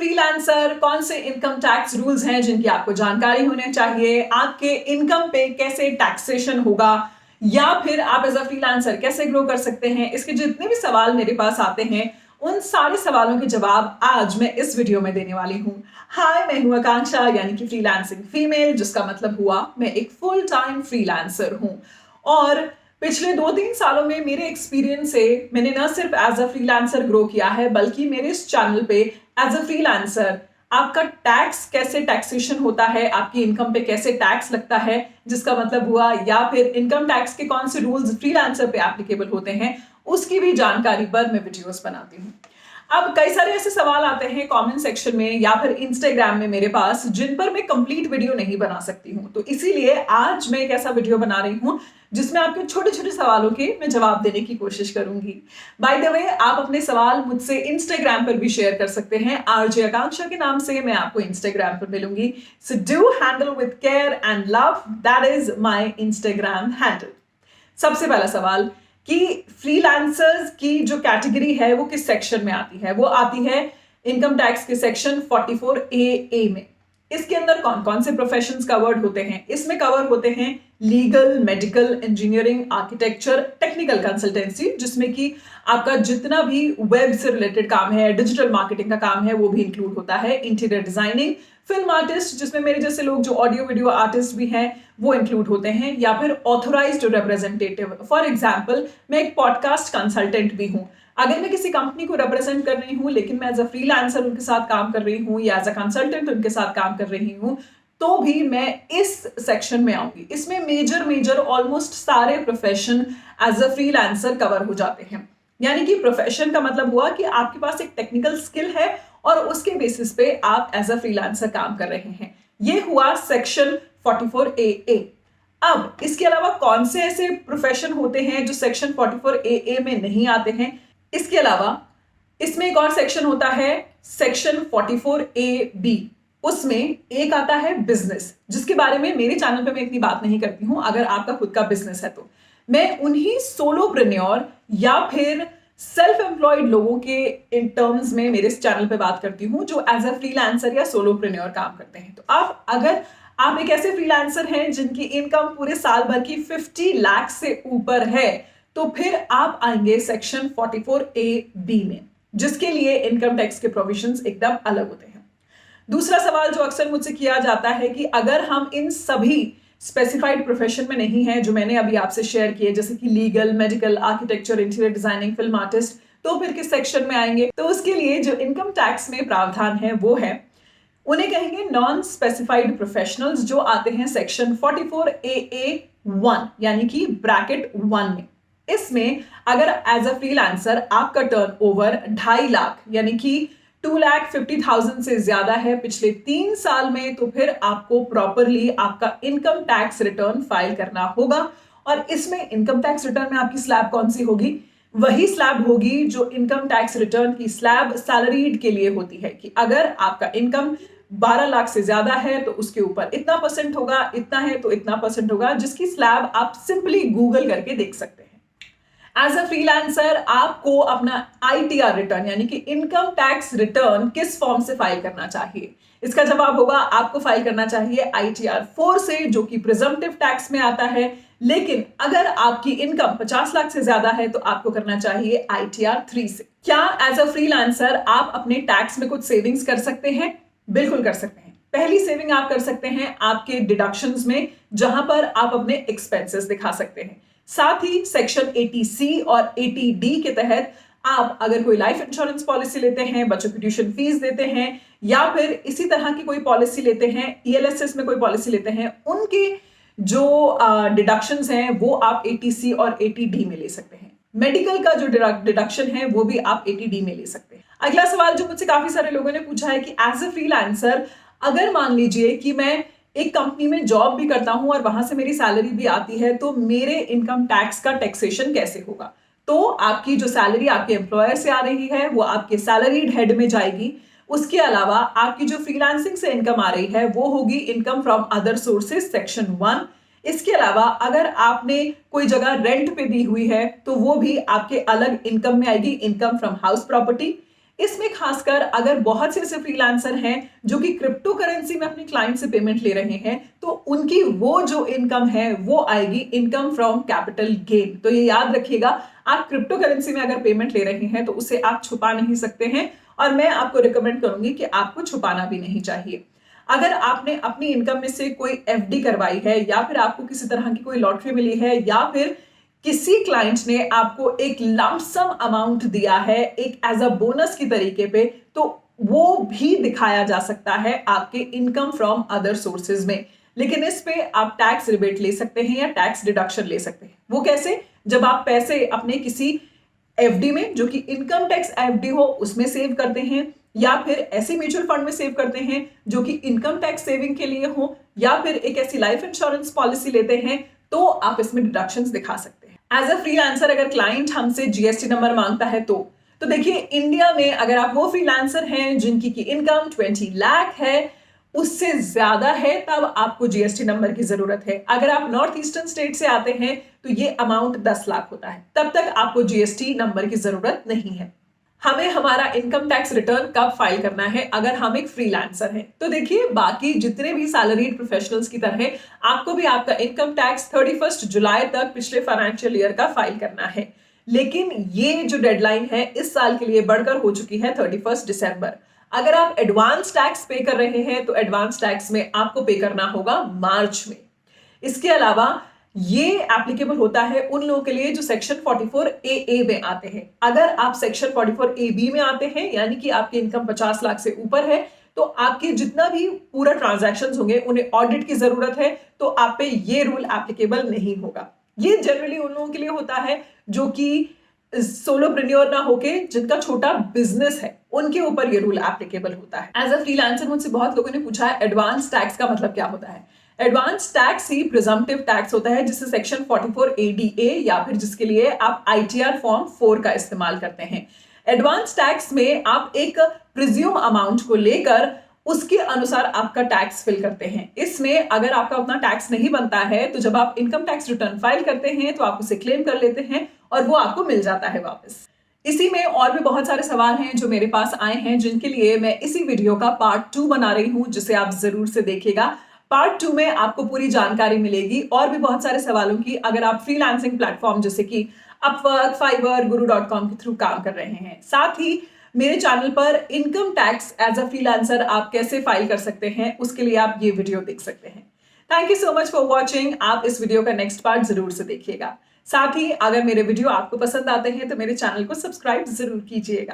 Freelancer कौन से income tax rules हैं जिनकी आपको जानकारी होनी चाहिए, आपके इनकम पे कैसे टैक्सेशन होगा, या फिर आप एज अ फ्रीलांसर कैसे ग्रो कर सकते हैं, इसके जितने भी सवाल मेरे पास आते हैं उन सारे सवालों के जवाब आज मैं इस वीडियो में देने वाली हूँ। हाय, मैं हूँ आकांक्षा यानी कि फ्रीलांसिंग फीमेल, जिसका मतलब हुआ मैं एक फुल टाइम फ्रीलांसर हूँ। और पिछले 2-3 सालों में मेरे एक्सपीरियंस से मैंने न सिर्फ एज अ फ्रीलांसर ग्रो किया है, बल्कि मेरे इस चैनल पे एज अ फ्रीलांसर आपका टैक्स कैसे टैक्सेशन होता है, आपकी इनकम पे कैसे टैक्स लगता है, जिसका मतलब हुआ, या फिर इनकम टैक्स के कौन से रूल्स फ्रीलांसर पे एप्लीकेबल होते हैं, उसकी भी जानकारी पर मैं वीडियोस बनाती हूँ। अब कई सारे ऐसे सवाल आते हैं कमेंट सेक्शन में या फिर इंस्टाग्राम में मेरे पास, जिन पर मैं कंप्लीट वीडियो नहीं बना सकती हूँ। तो इसीलिए आज मैं एक ऐसा वीडियो बना रही हूँ जिसमें आपके छोटे छोटे सवालों के मैं जवाब देने की कोशिश करूंगी। बाय द वे, आप अपने सवाल मुझसे इंस्टाग्राम पर भी शेयर कर सकते हैं। आरजे आकांक्षा के नाम से मैं आपको इंस्टाग्राम पर मिलूंगी। So do handle with care and love, that is my Instagram handle. सबसे पहला सवाल कि फ्रीलांसर्स की जो कैटेगरी है वो किस सेक्शन में आती है? वो आती है इनकम टैक्स के सेक्शन 44A में। इसके अंदर कौन कौन से प्रोफेशंस कवर्ड होते हैं? इसमें कवर होते हैं legal, medical, engineering, architecture, technical consultancy, जिसमें कि आपका जितना भी वेब से रिलेटेड काम है, डिजिटल मार्केटिंग का काम है, वो भी इंक्लूड होता है, इंटीरियर डिजाइनिंग, फिल्म आर्टिस्ट, जिसमें मेरे जैसे लोग जो ऑडियो वीडियो आर्टिस्ट भी हैं वो इंक्लूड होते हैं, या फिर ऑथोराइज्ड रिप्रेजेंटेटिव। फॉर एग्जांपल, मैं एक पॉडकास्ट कंसल्टेंट भी हूं। अगर मैं किसी कंपनी को रिप्रेजेंट कर रही हूँ लेकिन मैं एज अ फ्रीलांसर उनके साथ काम कर रही हूँ या एज अ कंसल्टेंट उनके साथ काम कर रही हूँ, तो भी मैं इस सेक्शन में आऊंगी। इसमें मेजर ऑलमोस्ट सारे profession as a freelancer cover हो जाते हैं। यानी कि प्रोफेशन का मतलब हुआ कि आपके पास एक टेक्निकल स्किल है और उसके बेसिस पे आप एज अ फ्रीलांसर काम कर रहे हैं। ये हुआ सेक्शन 44AA। अब इसके अलावा कौन से ऐसे प्रोफेशन होते हैं जो सेक्शन 44AA में नहीं आते हैं? इसके अलावा इसमें एक और सेक्शन होता है, सेक्शन 44AB। उसमें एक आता है बिजनेस, जिसके बारे में मेरे चैनल पे मैं इतनी बात नहीं करती हूं। अगर आपका खुद का बिजनेस है तो मैं उन्हीं सोलोप्रेन्योर या फिर सेल्फ एम्प्लॉयड लोगों के इन टर्म्स में मेरे इस चैनल पे बात करती हूँ जो एज अ फ्रीलांसर या सोलोप्रेन्योर काम करते हैं। तो अगर आप एक ऐसे फ्रीलांसर हैं जिनकी इनकम पूरे साल भर की 50 लाख से ऊपर है, तो फिर आप आएंगे सेक्शन 44AB में, जिसके लिए इनकम टैक्स के प्रोविजंस एकदम अलग होते हैं। दूसरा सवाल जो अक्सर मुझसे किया जाता है कि अगर हम इन सभी स्पेसिफाइड प्रोफेशन में नहीं है जो मैंने अभी आपसे शेयर किए, जैसे कि legal, medical, architecture, interior designing, film artist, तो फिर किस सेक्शन में आएंगे? तो उसके लिए जो इनकम टैक्स में प्रावधान है वो है, उन्हें कहेंगे नॉन स्पेसिफाइड प्रोफेशनल्स, जो आते हैं सेक्शन 44AA1 यानी कि ब्रैकेट 1 में। इसमें अगर एज अ फ्रीलांसर आपका टर्नओवर 2.5 लाख यानी कि 2,50,000 से ज्यादा है पिछले 3 साल में, तो फिर आपको प्रॉपरली आपका इनकम टैक्स रिटर्न फाइल करना होगा। और इसमें इनकम टैक्स रिटर्न में आपकी स्लैब कौन सी होगी? वही स्लैब होगी जो इनकम टैक्स रिटर्न की स्लैब सैलरीड के लिए होती है, कि अगर आपका इनकम 12 लाख से ज्यादा है तो उसके ऊपर इतना परसेंट होगा, इतना है तो इतना परसेंट होगा, जिसकी स्लैब आप सिंपली गूगल करके देख सकते हैं। एज अ फ्रीलांसर आपको अपना ITR रिटर्न यानी कि इनकम टैक्स रिटर्न किस फॉर्म से फाइल करना चाहिए? इसका जवाब होगा, आपको फाइल करना चाहिए ITR 4 से, जो कि प्रिजम्पटिव टैक्स में आता है। लेकिन अगर आपकी इनकम 50 लाख से ज्यादा है तो आपको करना चाहिए ITR 3 से। क्या एज अ फ्रीलांसर आप अपने टैक्स में कुछ सेविंग्स कर सकते हैं? बिल्कुल कर सकते हैं। पहली सेविंग आप कर सकते हैं आपके डिडक्शंस में, जहां पर आप अपने एक्सपेंसेस दिखा सकते हैं। साथ ही सेक्शन 80C और 80D के तहत आप अगर कोई लाइफ इंश्योरेंस पॉलिसी लेते हैं, बच्चों की ट्यूशन फीस देते हैं, या फिर इसी तरह की कोई पॉलिसी लेते हैं, ELSS में कोई पॉलिसी लेते हैं, उनके जो डिडक्शंस हैं वो आप 80C और 80D में ले सकते हैं। मेडिकल का जो डिडक्शन है वो भी आप 80D में ले सकते हैं। अगला सवाल जो मुझसे काफी सारे लोगों ने पूछा है कि एज अ फ्रीलांसर अगर मान लीजिए कि मैं एक कंपनी में जॉब भी करता हूं और वहां से मेरी सैलरी भी आती है, तो मेरे इनकम टैक्स का टैक्सेशन कैसे होगा? तो आपकी जो सैलरी आपके एम्प्लॉयर से आ रही है वो आपके सैलरीड हेड में जाएगी। उसके अलावा आपकी जो फ्रीलांसिंग से इनकम आ रही है वो होगी income from other sources section 1। इसके अलावा अगर आपने कोई जगह रेंट पे दी हुई है तो वो भी आपके अलग इनकम में आएगी, इनकम फ्रॉम हाउस प्रॉपर्टी। इसमें खासकर अगर बहुत से ऐसे फ्रीलांसर हैं जो कि क्रिप्टो करेंसी में अपने क्लाइंट से पेमेंट ले रहे हैं, तो उनकी वो जो इनकम है वो आएगी इनकम फ्रॉम कैपिटल गेन। तो ये याद रखिएगा, आप क्रिप्टो करेंसी में अगर पेमेंट ले रहे हैं तो उसे आप छुपा नहीं सकते हैं, और मैं आपको रिकमेंड करूंगी कि आपको छुपाना भी नहीं चाहिए। अगर आपने अपनी इनकम में से कोई एफडी करवाई है, या फिर आपको किसी तरह की कोई लॉटरी मिली है, या फिर किसी क्लाइंट ने आपको एक लमसम अमाउंट दिया है एक एज अ बोनस की तरीके पे, तो वो भी दिखाया जा सकता है आपके इनकम फ्रॉम अदर सोर्सेज में। लेकिन इस पे आप टैक्स रिबेट ले सकते हैं या टैक्स डिडक्शन ले सकते हैं। वो कैसे? जब आप पैसे अपने किसी एफडी में, जो कि इनकम टैक्स एफडी हो, उसमें सेव करते हैं, या फिर ऐसे म्यूचुअल फंड में सेव करते हैं जो कि इनकम टैक्स सेविंग के लिए हो, या फिर एक ऐसी लाइफ इंश्योरेंस पॉलिसी लेते हैं, तो आप इसमें डिडक्शंस दिखा सकते हैं। एज अ फ्रीलांसर अगर क्लाइंट हमसे जीएसटी नंबर मांगता है तो देखिए, इंडिया में अगर आप वो फ्रीलांसर हैं जिनकी की इनकम 20 लाख है, उससे ज्यादा है, तब आपको जीएसटी नंबर की जरूरत है। अगर आप नॉर्थ ईस्टर्न स्टेट से आते हैं तो ये अमाउंट 10 लाख होता है, तब तक आपको जीएसटी नंबर की जरूरत नहीं है। हमें हमारा इनकम टैक्स रिटर्न कब फाइल करना है अगर हम एक फ्रीलांसर हैं? तो देखिए, बाकी जितने भी सैलरीड प्रोफेशनल्स की तरह आपको भी आपका इनकम टैक्स 31 जुलाई तक पिछले फाइनेंशियल ईयर का फाइल करना है। लेकिन ये जो डेडलाइन है इस साल के लिए बढ़कर हो चुकी है 31 दिसंबर। अगर आप एडवांस टैक्स पे कर रहे हैं तो एडवांस टैक्स में आपको पे करना होगा मार्च में। इसके अलावा ये एप्लीकेबल होता है उन लोगों के लिए जो सेक्शन 44AA में आते हैं। अगर आप सेक्शन 44AB में आते हैं, यानी कि आपकी इनकम 50 लाख से ऊपर है, तो आपके जितना भी पूरा ट्रांजैक्शंस होंगे उन्हें ऑडिट की जरूरत है, तो आप पे ये रूल एप्लीकेबल नहीं होगा। ये जनरली उन लोगों के लिए होता है जो कि सोलोप्रेन्योर ना होके जिनका छोटा बिजनेस है, उनके ऊपर ये रूल एप्लीकेबल होता है। एज अ फ्रीलांसर मुझसे बहुत लोगों ने पूछा है एडवांस टैक्स का मतलब क्या होता है। एडवांस टैक्स ही प्रिजम्पटिव टैक्स होता है, जिसे सेक्शन 44ADA या फिर जिसके लिए आप ITR फॉर्म 4 का इस्तेमाल करते हैं। एडवांस टैक्स में आप एक प्रिज्यूम अमाउंट को लेकर उसके अनुसार आपका टैक्स फिल करते हैं। इसमें अगर आपका उतना टैक्स नहीं बनता है तो जब आप इनकम टैक्स रिटर्न फाइल करते हैं तो आप उसे क्लेम कर लेते हैं और वो आपको मिल जाता है वापस। इसी में और भी बहुत सारे सवाल हैं जो मेरे पास आए हैं, जिनके लिए मैं इसी वीडियो का पार्ट 2 बना रही हूं, जिसे आप जरूर से देखिएगा। पार्ट 2 में आपको पूरी जानकारी मिलेगी और भी बहुत सारे सवालों की, अगर आप फ्रीलांसिंग प्लेटफॉर्म जैसे कि अपवर्क, फाइवर, guru.com के थ्रू काम कर रहे हैं। साथ ही मेरे चैनल पर income tax as a freelancer आप कैसे फाइल कर सकते हैं, उसके लिए आप ये वीडियो देख सकते हैं। Thank you so much for watching. आप इस वीडियो का नेक्स्ट पार्ट जरूर से देखिएगा। साथ ही अगर मेरे वीडियो आपको पसंद आते हैं तो मेरे चैनल को सब्सक्राइब जरूर कीजिएगा।